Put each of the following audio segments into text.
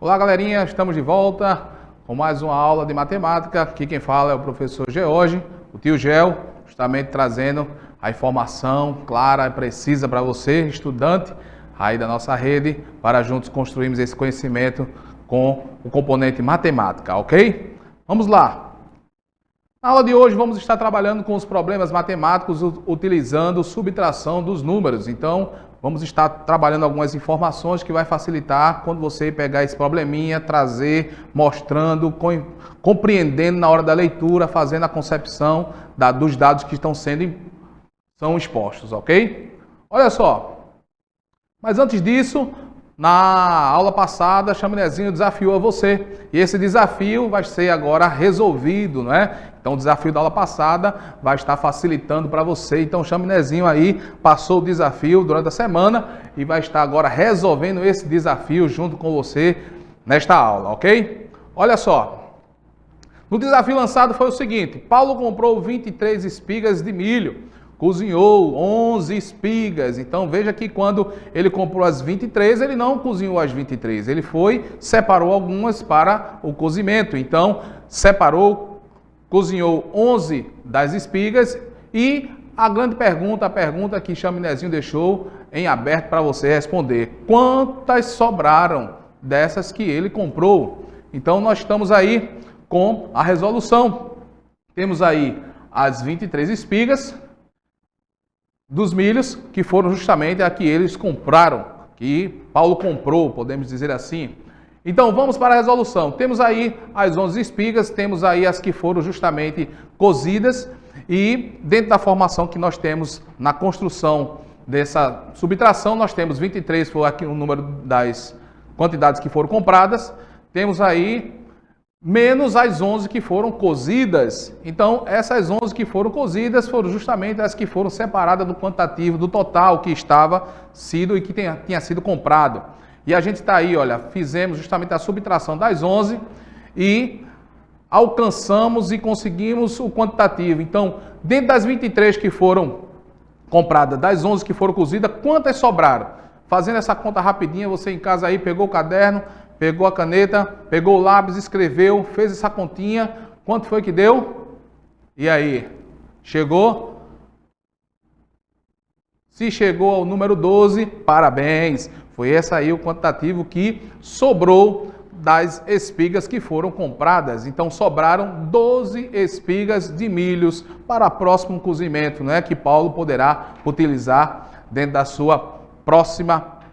Olá, galerinha, estamos de volta com mais uma aula de matemática. Aqui quem fala é o professor George, o tio Gel, justamente trazendo a informação clara e precisa para você, estudante aí da nossa rede, para juntos construirmos esse conhecimento com o componente matemática, ok? Vamos lá. Na aula de hoje vamos estar trabalhando com os problemas matemáticos utilizando subtração dos números. Então, vamos estar trabalhando algumas informações que vai facilitar quando você pegar esse probleminha, trazer, mostrando, compreendendo na hora da leitura, fazendo a concepção dos dados que são expostos, ok? Olha só, mas antes disso, na aula passada, Chaminézinho desafiou a você e esse desafio vai ser agora resolvido, não é? Então o desafio da aula passada vai estar facilitando para você. Então o Chaminézinho aí passou o desafio durante a semana e vai estar agora resolvendo esse desafio junto com você nesta aula, ok? Olha só, no desafio lançado foi o seguinte: Paulo comprou 23 espigas de milho, cozinhou 11 espigas. Então veja que quando ele comprou as 23, ele não cozinhou as 23, ele separou algumas para o cozimento. Então cozinhou 11 das espigas e a pergunta que Chaminézinho deixou em aberto para você responder: quantas sobraram dessas que ele comprou? Então nós estamos aí com a resolução. Temos aí as 23 espigas dos milhos, que foram justamente a que eles compraram, que Paulo comprou, podemos dizer assim. Então vamos para a resolução. Temos aí as 11 espigas, temos aí as que foram justamente cozidas e dentro da formação que nós temos na construção dessa subtração, nós temos 23, foi aqui o número das quantidades que foram compradas, temos aí menos as 11 que foram cozidas. Então, essas 11 que foram cozidas foram justamente as que foram separadas do quantitativo, do total que estava sido e que tinha sido comprado. E a gente está aí, olha, fizemos justamente a subtração das 11 e alcançamos e conseguimos o quantitativo. Então, dentro das 23 que foram compradas, das 11 que foram cozidas, quantas sobraram? Fazendo essa conta rapidinha, você em casa aí pegou o caderno, pegou a caneta, pegou o lápis, escreveu, fez essa continha. Quanto foi que deu? E aí? Chegou? Se chegou ao número 12, parabéns! Foi esse aí o quantitativo que sobrou das espigas que foram compradas. Então sobraram 12 espigas de milhos para o próximo cozimento, né, que Paulo poderá utilizar dentro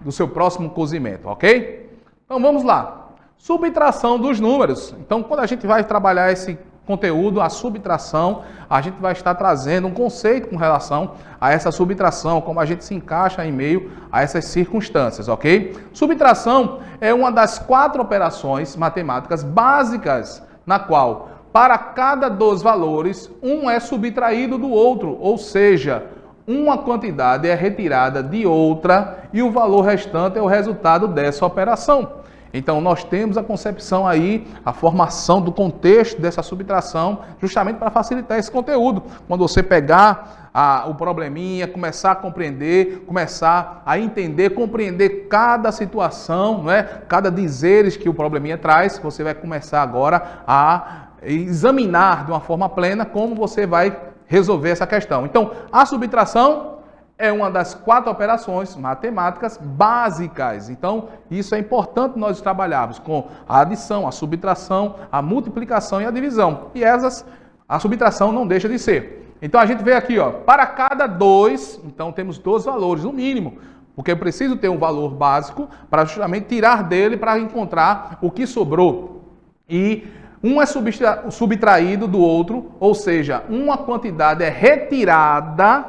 do seu próximo cozimento, ok? Então vamos lá. Subtração dos números. Então quando a gente vai trabalhar esse conteúdo, a subtração, a gente vai estar trazendo um conceito com relação a essa subtração, como a gente se encaixa em meio a essas circunstâncias, ok? Subtração é uma das 4 operações matemáticas básicas na qual, para cada dos valores, um é subtraído do outro, ou seja, uma quantidade é retirada de outra e o valor restante é o resultado dessa operação. Então, nós temos a concepção aí, a formação do contexto dessa subtração, justamente para facilitar esse conteúdo. Quando você pegar o probleminha, começar a compreender, começar a entender, compreender cada situação, não é? Cada dizeres que o probleminha traz, você vai começar agora a examinar de uma forma plena como você vai resolver essa questão. Então, a subtração é uma das 4 operações matemáticas básicas. Então, isso é importante nós trabalharmos com a adição, a subtração, a multiplicação e a divisão. E a subtração não deixa de ser. Então, a gente vê aqui, ó, para cada 2, então temos 2 valores, no mínimo, porque eu preciso ter um valor básico para justamente tirar dele para encontrar o que sobrou. E um é subtraído do outro, ou seja, uma quantidade é retirada,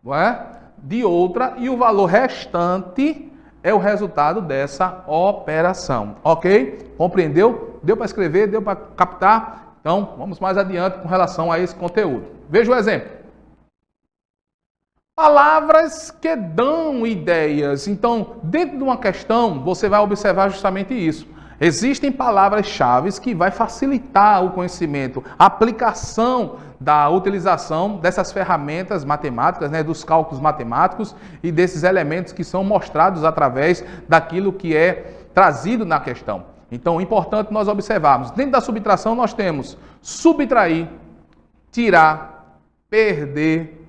não é, de outra e o valor restante é o resultado dessa operação, ok? Compreendeu? Deu para escrever? Deu para captar? Então, vamos mais adiante com relação a esse conteúdo. Veja o exemplo. Palavras que dão ideias. Então, dentro de uma questão, você vai observar justamente isso. Existem palavras-chave que vai facilitar o conhecimento, a aplicação da utilização dessas ferramentas matemáticas, né, dos cálculos matemáticos e desses elementos que são mostrados através daquilo que é trazido na questão. Então, é importante nós observarmos. Dentro da subtração, nós temos subtrair, tirar, perder,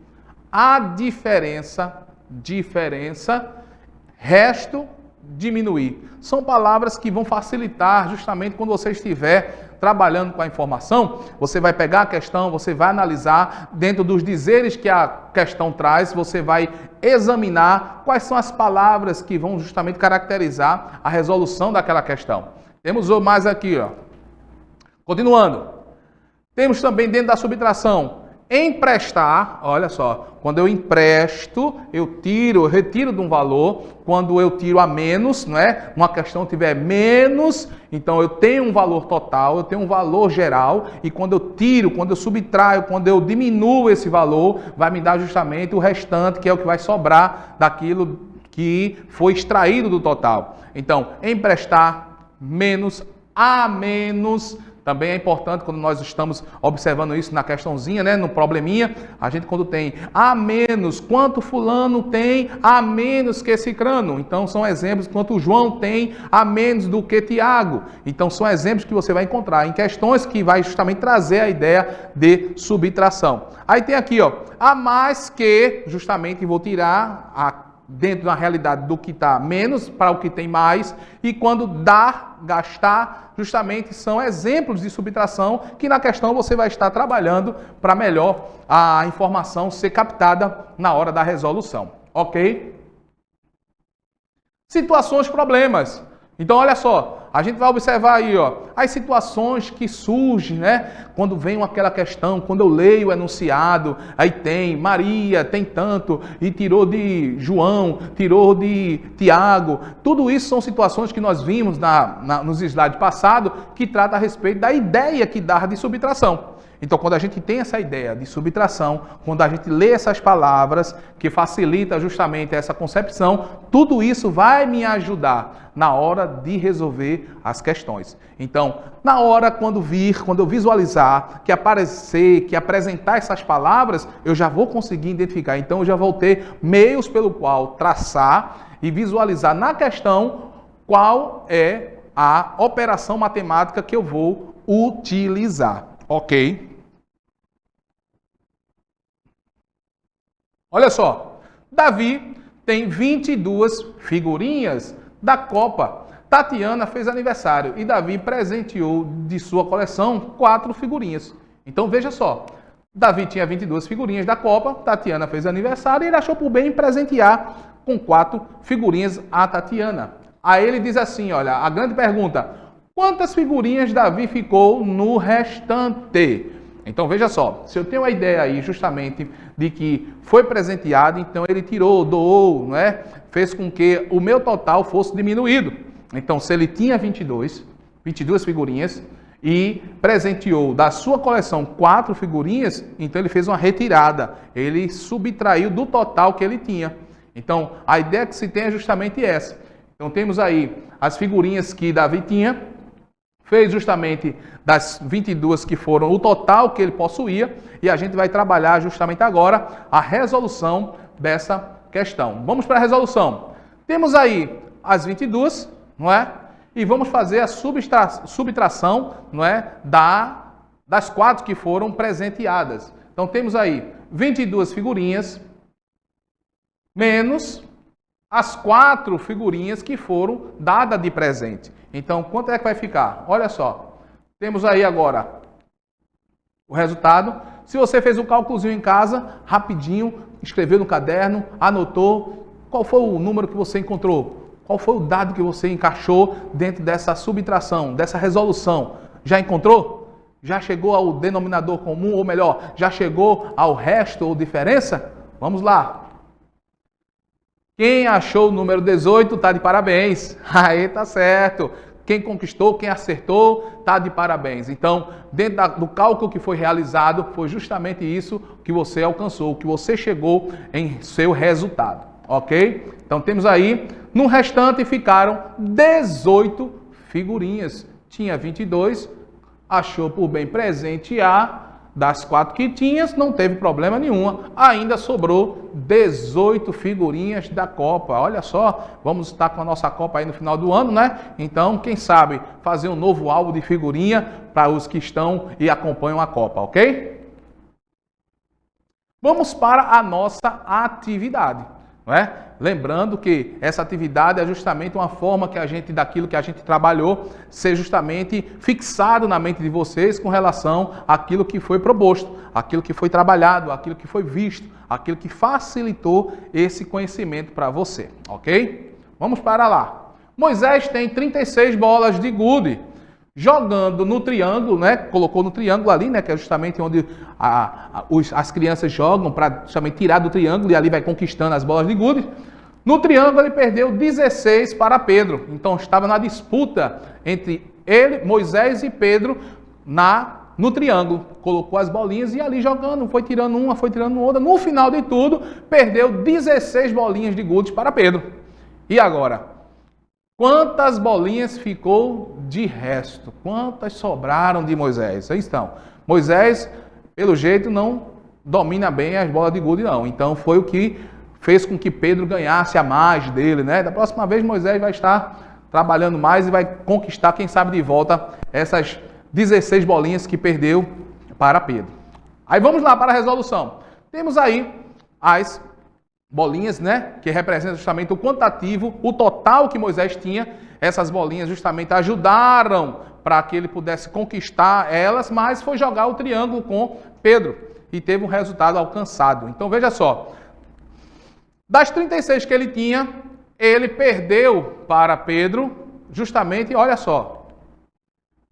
a diferença, resto, diminuir. São palavras que vão facilitar justamente quando você estiver trabalhando com a informação. Você vai pegar a questão, você vai analisar dentro dos dizeres que a questão traz, você vai examinar quais são as palavras que vão justamente caracterizar a resolução daquela questão. Temos mais aqui, ó. Continuando. Temos também dentro da subtração emprestar, olha só, quando eu empresto, eu retiro de um valor, quando eu tiro a menos, não é? Uma questão tiver menos, então eu tenho um valor total, eu tenho um valor geral, e quando eu tiro, quando eu subtraio, quando eu diminuo esse valor, vai me dar justamente o restante, que é o que vai sobrar daquilo que foi extraído do total. Então, emprestar, menos, a menos. Também é importante quando nós estamos observando isso na questãozinha, né, no probleminha, a gente quando tem a menos, quanto fulano tem a menos que cicrano. Então são exemplos quanto João tem a menos do que Tiago. Então são exemplos que você vai encontrar em questões que vai justamente trazer a ideia de subtração. Aí tem aqui, ó, a mais que, justamente vou tirar dentro da realidade do que está menos para o que tem mais, e quando dar, gastar, justamente são exemplos de subtração que na questão você vai estar trabalhando para melhor a informação ser captada na hora da resolução, ok? Situações, problemas. Então, olha só, a gente vai observar aí, ó, as situações que surgem, né? Quando vem aquela questão, quando eu leio o enunciado, aí tem Maria, tem tanto, e tirou de João, tirou de Tiago. Tudo isso são situações que nós vimos nos slides passados, que trata a respeito da ideia que dá de subtração. Então, quando a gente tem essa ideia de subtração, quando a gente lê essas palavras, que facilita justamente essa concepção, tudo isso vai me ajudar na hora de resolver as questões. Então, na hora, quando eu visualizar, que aparecer, que apresentar essas palavras, eu já vou conseguir identificar. Então, eu já vou ter meios pelo qual traçar e visualizar na questão qual é a operação matemática que eu vou utilizar. Ok? Olha só, Davi tem 22 figurinhas da Copa. Tatiana fez aniversário e Davi presenteou de sua coleção 4 figurinhas. Então veja só, Davi tinha 22 figurinhas da Copa, Tatiana fez aniversário e ele achou por bem presentear com 4 figurinhas a Tatiana. Aí ele diz assim, olha, a grande pergunta, quantas figurinhas Davi ficou no restante? Então veja só, se eu tenho a ideia aí justamente de que foi presenteado, então ele tirou, doou, não é? Fez com que o meu total fosse diminuído. Então se ele tinha 22 figurinhas e presenteou da sua coleção 4 figurinhas, então ele fez uma retirada, ele subtraiu do total que ele tinha. Então a ideia que se tem é justamente essa. Então temos aí as figurinhas que Davi tinha, fez justamente das 22 que foram o total que ele possuía, e a gente vai trabalhar justamente agora a resolução dessa questão. Vamos para a resolução. Temos aí as 22, não é? E vamos fazer a subtração, não é? Das 4 que foram presenteadas. Então temos aí 22 figurinhas menos as 4 figurinhas que foram dadas de presente. Então, quanto é que vai ficar? Olha só, temos aí agora o resultado. Se você fez um cálculozinho em casa, rapidinho, escreveu no caderno, anotou, qual foi o número que você encontrou? Qual foi o dado que você encaixou dentro dessa subtração, dessa resolução? Já encontrou? Já chegou ao denominador comum, ou melhor, já chegou ao resto ou diferença? Vamos lá. Quem achou o número 18 está de parabéns. Aí tá certo. Quem conquistou, quem acertou, está de parabéns. Então, dentro do cálculo que foi realizado, foi justamente isso que você alcançou, que você chegou em seu resultado. Ok? Então, temos aí, no restante ficaram 18 figurinhas. Tinha 22, achou por bem presentear Das 4 que tinhas, não teve problema nenhuma. Ainda sobrou 18 figurinhas da Copa. Olha só, vamos estar com a nossa Copa aí no final do ano, né? Então, quem sabe fazer um novo álbum de figurinha para os que estão e acompanham a Copa, ok? Vamos para a nossa atividade, não é? Lembrando que essa atividade é justamente uma forma que daquilo que a gente trabalhou, ser justamente fixado na mente de vocês com relação àquilo que foi proposto, aquilo que foi trabalhado, aquilo que foi visto, aquilo que facilitou esse conhecimento para você, ok? Vamos para lá. Moisés tem 36 bolas de gude, jogando no triângulo, né? Colocou no triângulo ali, né? Que é justamente onde as crianças jogam para justamente tirar do triângulo e ali vai conquistando as bolas de gude. No triângulo ele perdeu 16 para Pedro. Então estava na disputa entre ele, Moisés e Pedro no triângulo. Colocou as bolinhas e ali jogando, foi tirando uma, foi tirando outra. No final de tudo, perdeu 16 bolinhas de gude para Pedro. E agora? Quantas bolinhas ficou de resto? Quantas sobraram de Moisés? Aí estão. Moisés, pelo jeito, não domina bem as bolas de gude, não. Então foi o que fez com que Pedro ganhasse a mais dele, né? Da próxima vez Moisés vai estar trabalhando mais e vai conquistar, quem sabe, de volta essas 16 bolinhas que perdeu para Pedro. Aí vamos lá para a resolução. Temos aí as bolinhas, né, que representam justamente o quantitativo, o total que Moisés tinha. Essas bolinhas justamente ajudaram para que ele pudesse conquistar elas, mas foi jogar o triângulo com Pedro e teve um resultado alcançado. Então veja só, das 36 que ele tinha, ele perdeu para Pedro justamente, olha só,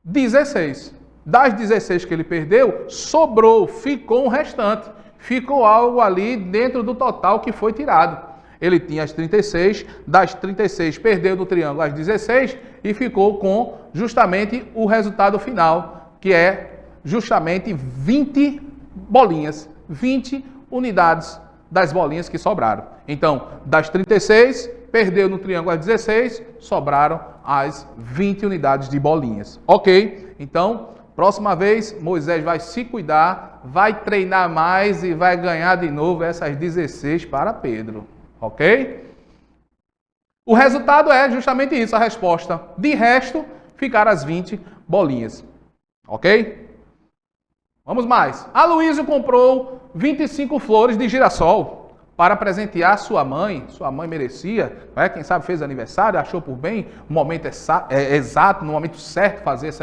16. Das 16 que ele perdeu, sobrou, ficou um restante. Ficou algo ali dentro do total que foi tirado. Ele tinha as 36, das 36 perdeu do triângulo as 16 e ficou com justamente o resultado final, que é justamente 20 bolinhas, 20 unidades das bolinhas que sobraram. Então, das 36, perdeu no triângulo as 16, sobraram as 20 unidades de bolinhas. Ok? Então, próxima vez, Moisés vai se cuidar, vai treinar mais e vai ganhar de novo essas 16 para Pedro. Ok? O resultado é justamente isso, a resposta. De resto, ficaram as 20 bolinhas. Ok? Vamos mais. Aloísio comprou 25 flores de girassol para presentear sua mãe. Sua mãe merecia, não é? Quem sabe fez aniversário, achou por bem o momento exato, no momento certo, fazer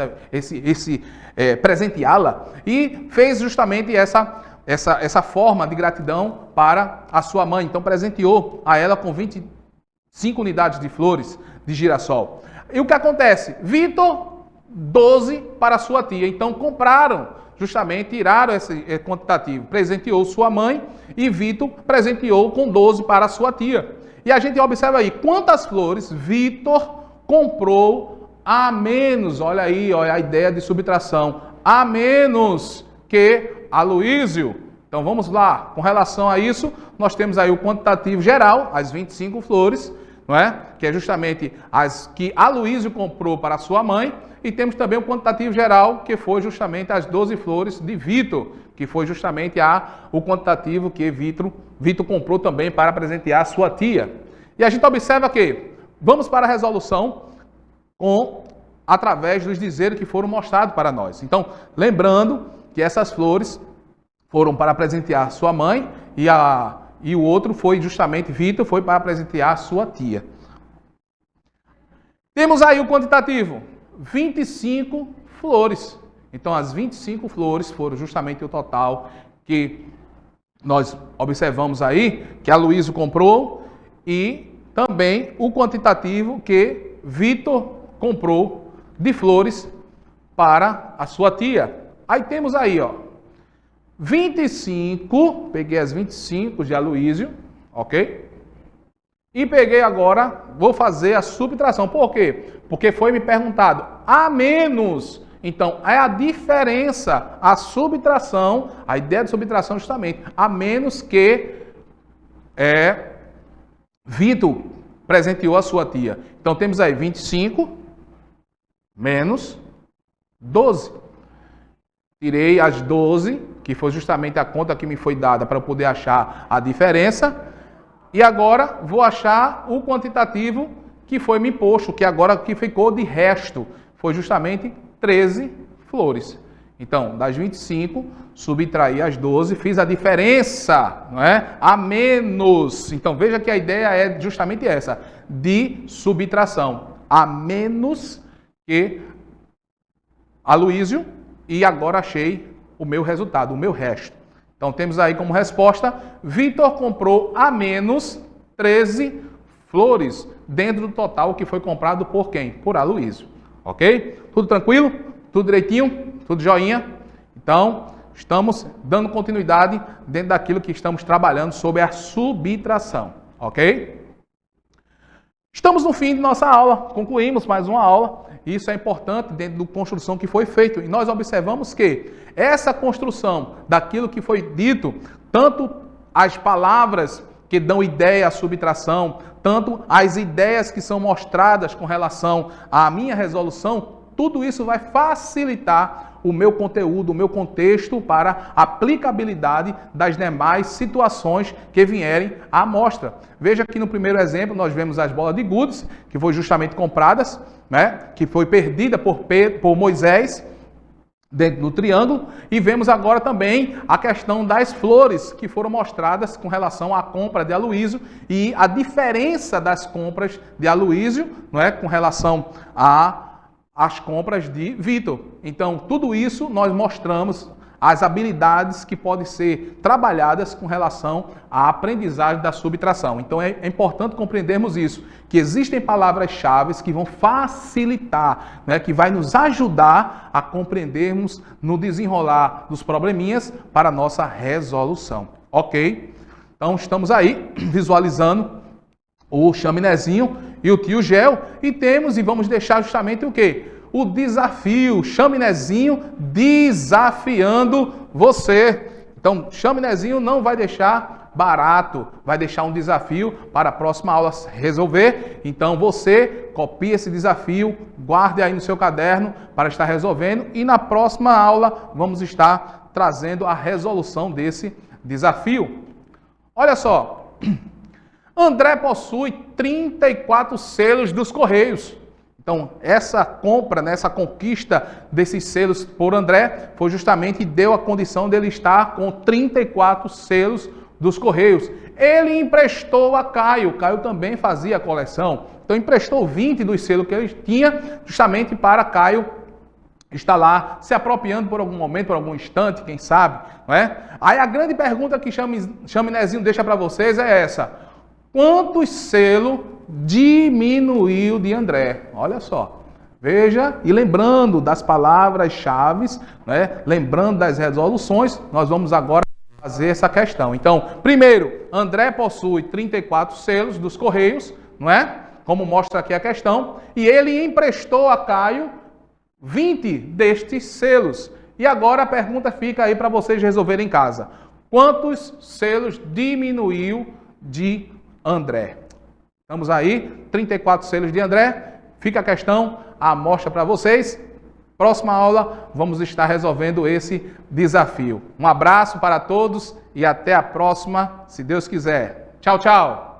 presenteá-la. E fez justamente essa forma de gratidão para a sua mãe. Então presenteou a ela com 25 unidades de flores de girassol. E o que acontece? Vitor, 12 para sua tia. Então compraram, justamente tiraram esse quantitativo. Presenteou sua mãe e Vitor presenteou com 12 para sua tia. E a gente observa aí quantas flores Vitor comprou a menos. Olha aí, olha a ideia de subtração. A menos que Aloísio. Então vamos lá. Com relação a isso, nós temos aí o quantitativo geral, as 25 flores, não é? Que é justamente as que Aloísio comprou para sua mãe. E temos também o quantitativo geral, que foi justamente as 12 flores de Vitor, que foi justamente o quantitativo que Vitor comprou também para presentear a sua tia. E a gente observa que vamos para a resolução através dos dizeres que foram mostrados para nós. Então, lembrando que essas flores foram para presentear sua mãe e o outro foi justamente Vitor, foi para presentear a sua tia. Temos aí o quantitativo. 25 flores. Então, as 25 flores foram justamente o total que nós observamos aí, que Aloísio comprou, e também o quantitativo que Vitor comprou de flores para a sua tia. Aí temos aí, ó, 25, peguei as 25 de Aloísio, ok? E peguei agora, vou fazer a subtração. Por quê? Porque foi me perguntado, a menos. Então, é a diferença, a subtração, a ideia de subtração justamente, a menos que Vitor presenteou a sua tia. Então, temos aí 25 menos 12. tirei as 12, que foi justamente a conta que me foi dada para eu poder achar a diferença. E agora vou achar o quantitativo que foi me posto, que agora que ficou de resto, foi justamente 13 flores. Então, das 25, subtraí as 12, fiz a diferença, não é? A menos. Então, veja que a ideia é justamente essa, de subtração. A menos que Aloísio, e agora achei o meu resultado, o meu resto. Então, temos aí como resposta, Vitor comprou a menos 13 flores, dentro do total que foi comprado por quem? Por Aloísio. Ok? Tudo tranquilo? Tudo direitinho? Tudo joinha? Então, estamos dando continuidade dentro daquilo que estamos trabalhando sobre a subtração. Ok? Estamos no fim de nossa aula. Concluímos mais uma aula. Isso é importante dentro da construção que foi feita. E nós observamos que essa construção daquilo que foi dito, tanto as palavras que dão ideia à subtração, tanto as ideias que são mostradas com relação à minha resolução, tudo isso vai facilitar o meu conteúdo, o meu contexto para aplicabilidade das demais situações que vierem à mostra. Veja que no primeiro exemplo nós vemos as bolas de gudes, que foram justamente compradas, né, que foi perdida por Moisés dentro do triângulo, e vemos agora também a questão das flores que foram mostradas com relação à compra de Aloísio e a diferença das compras de Aloísio, não é, com relação às compras de Vitor. Então, tudo isso nós mostramos as habilidades que podem ser trabalhadas com relação à aprendizagem da subtração. Então, é importante compreendermos isso, que existem palavras-chave que vão facilitar, né, que vai nos ajudar a compreendermos no desenrolar dos probleminhas para a nossa resolução. Ok? Então, estamos aí visualizando o chaminézinho e o tio Gel, e temos e vamos deixar justamente o quê? O desafio, chaminézinho desafiando você. Então, chaminézinho não vai deixar barato, vai deixar um desafio para a próxima aula resolver. Então, você copie esse desafio, guarde aí no seu caderno para estar resolvendo, e na próxima aula vamos estar trazendo a resolução desse desafio. Olha só, André possui 34 selos dos Correios. Então, essa compra, essa conquista desses selos por André foi justamente deu a condição dele estar com 34 selos dos Correios. Ele emprestou a Caio. Caio também fazia a coleção. Então, emprestou 20 dos selos que ele tinha justamente para Caio estar lá se apropriando por algum momento, por algum instante, quem sabe, não é? Aí a grande pergunta que Chaminézinho deixa para vocês é essa: quantos selos diminuiu de André? Olha só. Veja, e lembrando das palavras-chave, né? Lembrando das resoluções, nós vamos agora fazer essa questão. Então, primeiro, André possui 34 selos dos Correios, não é? Como mostra aqui a questão, e ele emprestou a Caio 20 destes selos. E agora a pergunta fica aí para vocês resolverem em casa. Quantos selos diminuiu de André? Estamos aí, 34 selos de André. Fica a questão, a amostra para vocês. Próxima aula, vamos estar resolvendo esse desafio. Um abraço para todos e até a próxima, se Deus quiser. Tchau, tchau!